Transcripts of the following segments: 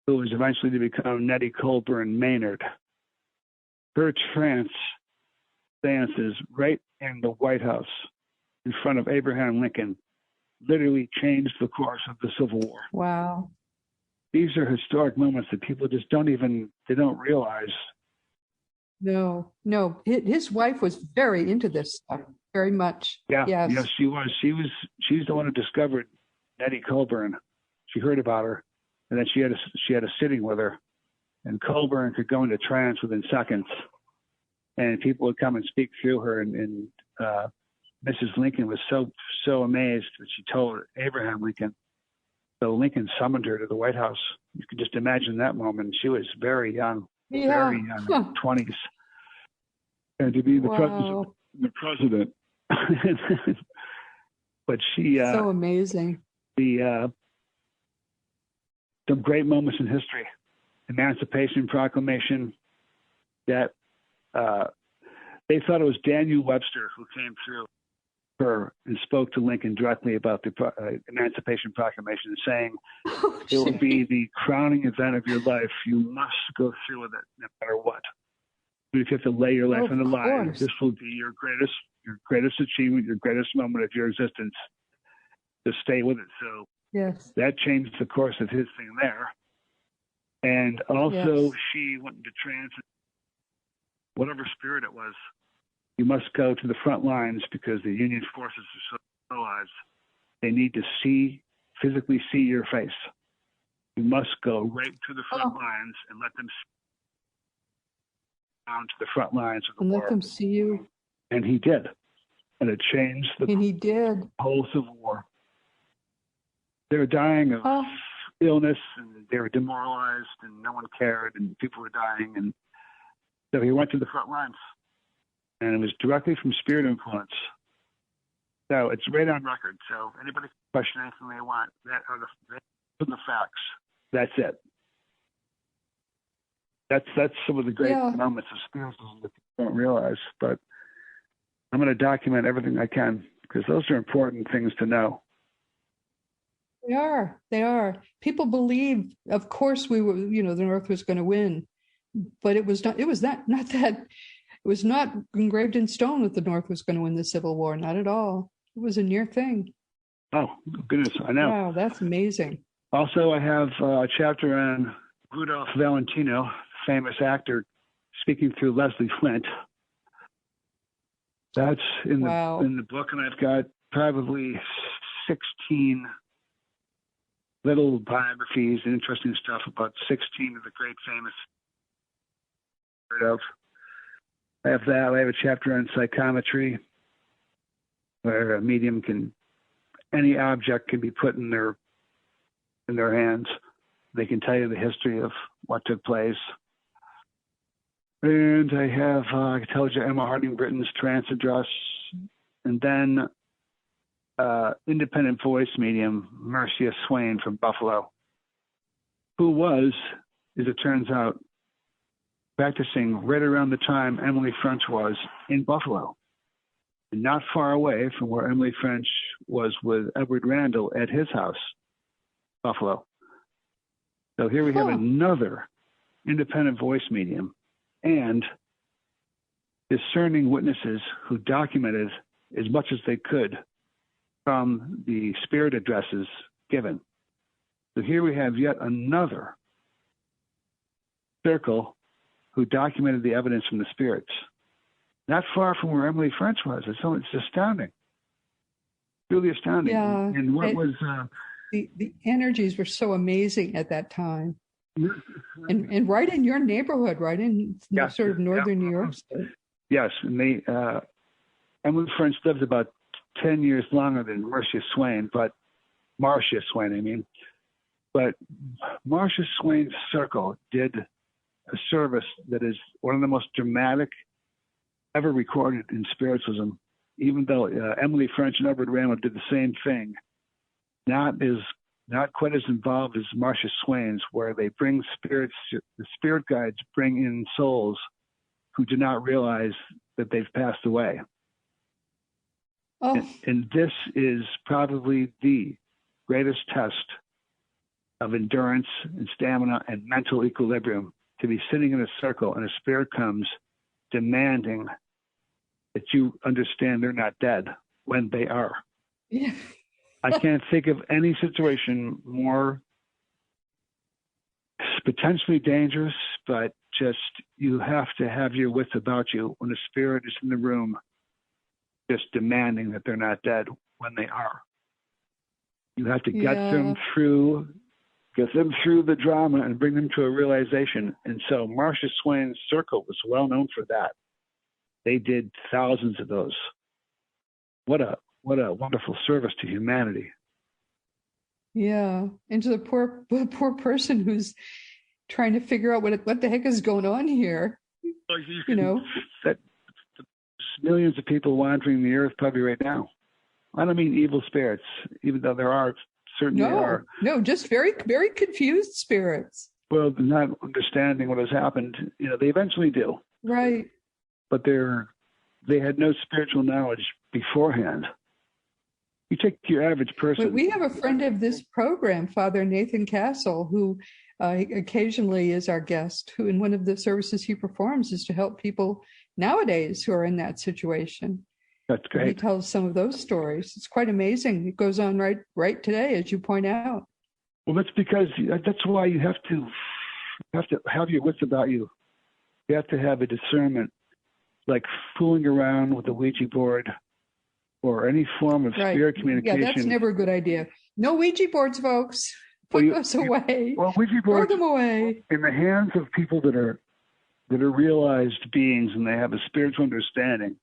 who was eventually to become Nettie Colburn Maynard. Her trance seances right in the White House in front of Abraham Lincoln literally changed the course of the Civil War. Wow. These are historic moments that people just don't realize. No. His wife was very into this stuff, very much. Yeah, yes, she was. She's the one who discovered Nettie Colburn. She heard about her, and then she had a sitting with her, and Colburn could go into trance within seconds, and people would come and speak through her, and Mrs. Lincoln was so amazed that she told Abraham Lincoln. So Lincoln summoned her to the White House. You can just imagine that moment. She was very young, very young, 20s, and to be the president. But she so amazing. Some great moments in history. Emancipation Proclamation. That they thought it was Daniel Webster who came through her and spoke to Lincoln directly about the Emancipation Proclamation, saying it will be the crowning event of your life. You must go through with it no matter what. If you have to lay your life on the line, this will be your greatest achievement, your greatest moment of your existence. To stay with it. So yes, that changed the course of his thing there. And also she went into trance. Whatever spirit it was, you must go to the front lines because the Union forces are so realized they need to physically see your face. You must go right to the front lines and let them see down to the front lines of the war. Let them see you. And he did. And it changed the whole Civil War. They were dying of illness, and they were demoralized, and no one cared, and people were dying. And so he went to the front lines. And it was directly from spirit influence. So it's right on record. So anybody can question anything they want. That are the facts. That's it. That's some of the great moments of spiritualism that people don't realize. But I'm going to document everything I can because those are important things to know. They are. People believe, of course, the North was going to win, but it was not engraved in stone that the North was going to win the Civil War. Not at all. It was a near thing. Oh, goodness. I know. Wow, that's amazing. Also, I have a chapter on Rudolph Valentino, famous actor, speaking through Leslie Flint. That's in the book, and I've got probably 16 little biographies and interesting stuff about 16 of the great famous heard of. I have that. I have a chapter on psychometry, where a medium any object can be put in their hands. They can tell you the history of what took place. And I have, I told you, Emma Harding Britton's trance address, and then independent voice medium Marcia Swain from Buffalo, who was, as it turns out, practicing right around the time Emily French was in Buffalo, and not far away from where Emily French was with Edward Randall at his house, Buffalo. So here we have another independent voice medium and discerning witnesses who documented as much as they could from the spirit addresses given. So here we have yet another circle who documented the evidence from the spirits. Not far from where Emily French was. It's astounding. Really astounding. Yeah. And what was... the energies were so amazing at that time. And right in your neighborhood, right in sort of northern New York State. Yes. And Emily French lived about 10 years longer than Marcia Swain, but Marcia Swain's circle did a service that is one of the most dramatic ever recorded in spiritualism, even though Emily French and Edward Randall did the same thing. Not quite as involved as Marcia Swain's, where they bring spirits, the spirit guides bring in souls who do not realize that they've passed away. And this is probably the greatest test of endurance and stamina and mental equilibrium to be sitting in a circle and a spirit comes demanding that you understand they're not dead when they are. Yeah. I can't think of any situation more potentially dangerous, but just you have to have your wits about you when a spirit is in the room just demanding that they're not dead when they are. You have to get them through the drama and bring them to a realization. And so Marcia Swain's circle was well known for that. They did thousands of those. What a wonderful service to humanity. Yeah, and to the poor person who's trying to figure out what the heck is going on here. Well, that millions of people wandering the earth probably right now. I don't mean evil spirits, even though there are, certainly are. No, just very, very confused spirits. Well, not understanding what has happened. They eventually do. Right. But they had no spiritual knowledge beforehand. You take your average person. We have a friend of this program, Father Nathan Castle, who occasionally is our guest, who in one of the services he performs is to help people nowadays who are in that situation. That's great. He tells some of those stories. It's quite amazing. It goes on right today, as you point out. Well, that's why you have to have your wits about you. You have to have a discernment, like fooling around with a Ouija board or any form of spirit communication. Yeah, that's never a good idea. No Ouija boards, folks. Put those away. Well, Ouija boards, throw them away. In the hands of people that are realized beings and they have a spiritual understanding,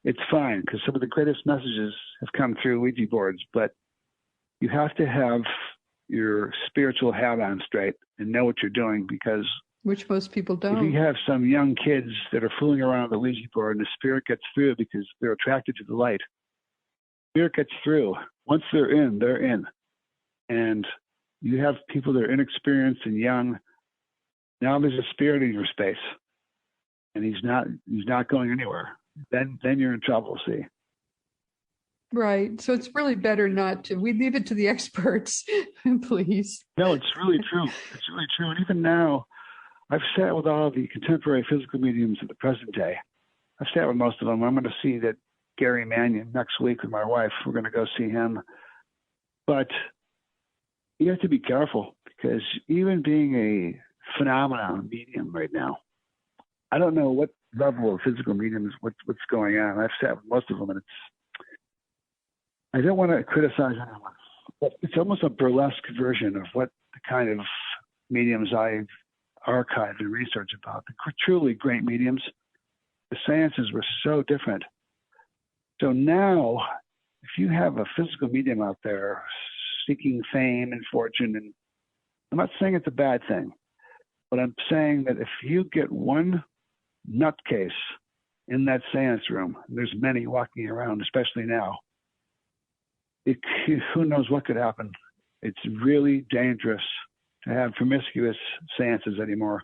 it's fine, because some of the greatest messages have come through Ouija boards. But you have to have your spiritual hat on straight and know what you're doing, because which most people don't. If you have some young kids that are fooling around with the Ouija board and the spirit gets through because they're attracted to the light, spirit gets through. Once they're in. And you have people that are inexperienced and young. Now there's a spirit in your space, and he's not going anywhere. Then you're in trouble, see. Right. So it's really better not to. We leave it to the experts, please. No, it's really true. It's really true. And even now, I've sat with all the contemporary physical mediums of the present day. I've sat with most of them. I'm going to see that Gary Mannion next week with my wife. We're going to go see him. But you have to be careful, because even being a phenomenon medium right now, I don't know what level of physical mediums, what's going on. I've sat with most of them, and I don't want to criticize anyone, but it's almost a burlesque version of what the kind of mediums I've archived and researched about. The truly great mediums, the seances were so different. So now, if you have a physical medium out there seeking fame and fortune, and I'm not saying it's a bad thing, but I'm saying that if you get one nutcase in that seance room, and there's many walking around, especially now, who knows what could happen. It's really dangerous to have promiscuous seances anymore,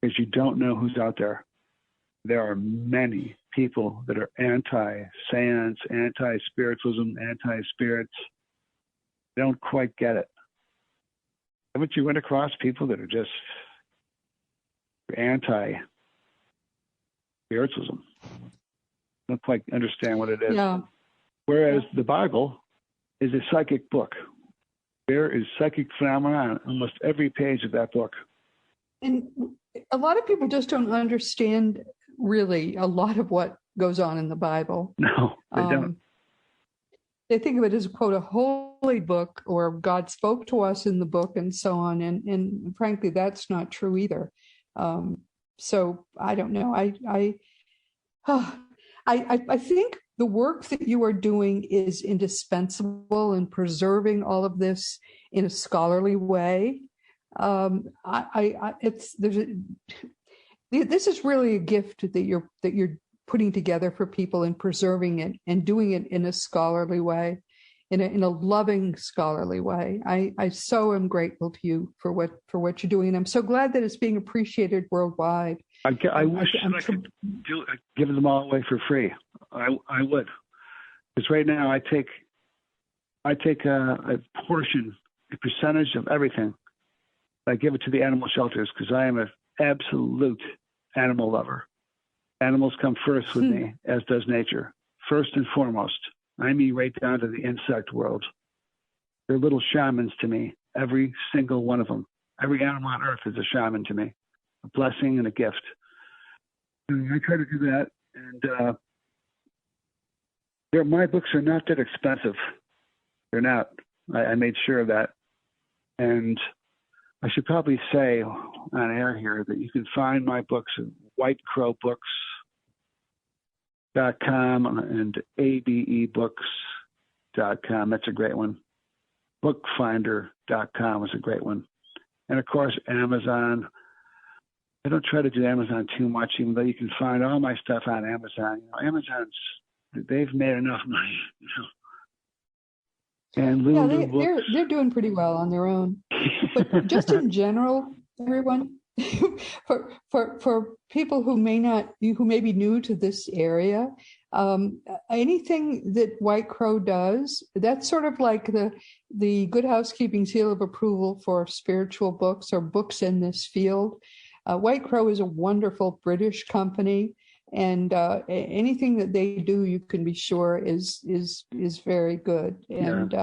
because you don't know who's out there. There are many people that are anti-seance, anti-spiritualism, anti-spirits. They don't quite get it. Haven't you run across people that are just anti-spiritualism? Don't quite understand what it is. Yeah. Whereas the Bible is a psychic book. There is psychic phenomena on almost every page of that book. And a lot of people just don't understand really a lot of what goes on in the Bible. No, they don't. They think of it as, quote, a holy book, or God spoke to us in the book and so on. And frankly, that's not true either. So I don't know. I think the work that you are doing is indispensable in preserving all of this in a scholarly way. This is really a gift that you're putting together for people and preserving it and doing it in a scholarly way, in a loving scholarly way. I so am grateful to you for what you're doing, and I'm so glad that it's being appreciated worldwide. I wish I could give them all away for free. I would, because right now I take a portion a percentage of everything. I give it to the animal shelters because I am an absolute animal lover. Animals come first with me, as does nature. First and foremost. I mean right down to the insect world. They're little shamans to me, every single one of them. Every animal on earth is a shaman to me, a blessing and a gift. And I try to do that. And my books are not that expensive. They're not. I made sure of that. And I should probably say on air here that you can find my books at whitecrowbooks.com and abebooks.com. That's a great one. Bookfinder.com is a great one. And of course, Amazon. I don't try to do Amazon too much, even though you can find all my stuff on Amazon. They've made enough money, And they're doing pretty well on their own. But just in general, everyone, for people who may be new to this area, anything that White Crow does, that's sort of like the Good Housekeeping seal of approval for spiritual books or books in this field. White Crow is a wonderful British company, and anything that they do, you can be sure is very good. And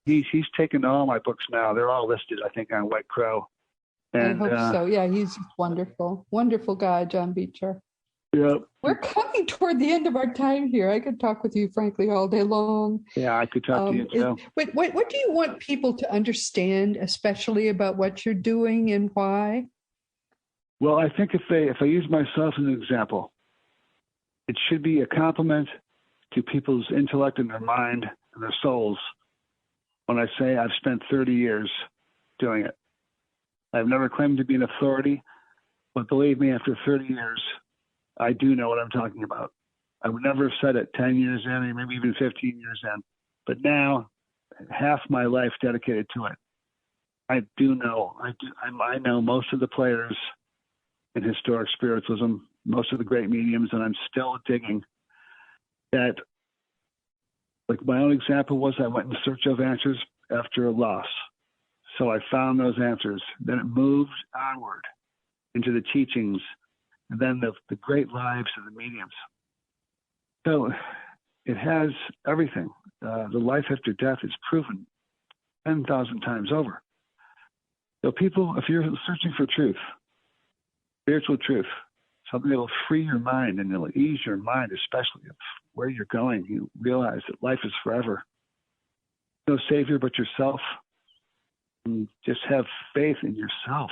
he's taken all my books now. They're all listed, I think, on White Crow. And, I hope so. Yeah, he's wonderful, wonderful guy, John Beecher. Yeah. We're coming toward the end of our time here. I could talk with you, frankly, all day long. Yeah, I could talk to you too. What do you want people to understand, especially about what you're doing and why? Well, I think if I use myself as an example, it should be a compliment to people's intellect and their mind and their souls when I say I've spent 30 years doing it. I've never claimed to be an authority, but believe me, after 30 years, I do know what I'm talking about. I would never have said it 10 years in, or maybe even 15 years in. But now, half my life dedicated to it. I do know. I know most of the players in historic spiritualism, most of the great mediums, and I'm still digging that. Like my own example was I went in search of answers after a loss. So I found those answers. Then it moved onward into the teachings, and then the great lives of the mediums. So it has everything. The life after death is proven 10,000 times over. So people, if you're searching for truth, spiritual truth, something that will free your mind and it'll ease your mind, especially of where you're going, you realize that life is forever. No savior but yourself. And just have faith in yourself.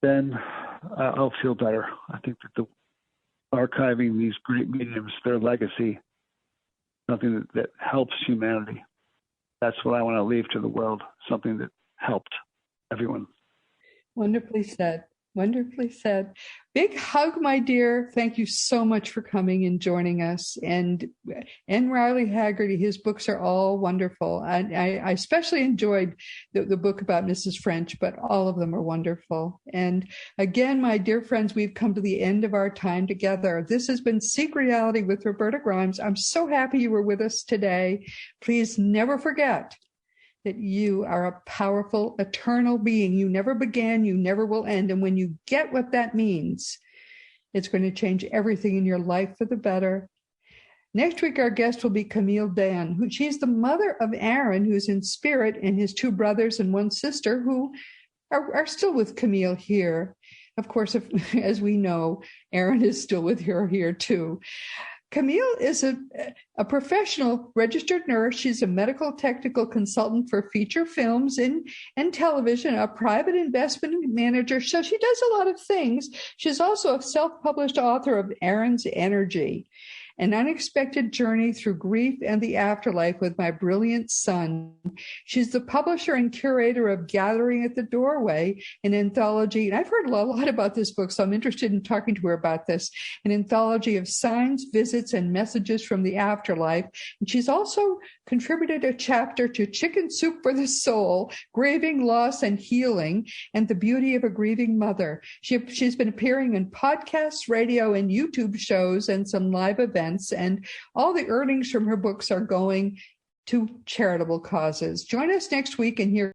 Then I'll feel better. I think that archiving these great mediums, their legacy, something that helps humanity. That's what I want to leave to the world, something that helped everyone. Wonderfully said. Wonderfully said. Big hug, my dear. Thank you so much for coming and joining us. And Riley Heagerty, his books are all wonderful. I especially enjoyed the book about Mrs. French, but all of them are wonderful. And again, my dear friends, we've come to the end of our time together. This has been Seek Reality with Roberta Grimes. I'm so happy you were with us today. Please never forget that you are a powerful, eternal being. You never began, you never will end. And when you get what that means, it's going to change everything in your life for the better. Next week, our guest will be Camille Dan, she's the mother of Aaron, who's in spirit, and his two brothers and one sister who are still with Camille here. Of course, as we know, Aaron is still with her here too. Camille is a professional registered nurse. She's a medical technical consultant for feature films and television, a private investment manager. So she does a lot of things. She's also a self-published author of Aaron's Energy, an unexpected journey through grief and the afterlife with my brilliant son. She's the publisher and curator of Gathering at the Doorway, an anthology. And I've heard a lot about this book, so I'm interested in talking to her about this, an anthology of signs, visits, and messages from the afterlife. And she's also contributed a chapter to Chicken Soup for the Soul, Grieving, Loss, and Healing, and the Beauty of a Grieving Mother. She's been appearing in podcasts, radio, and YouTube shows, and some live events. And all the earnings from her books are going to charitable causes. Join us next week and hear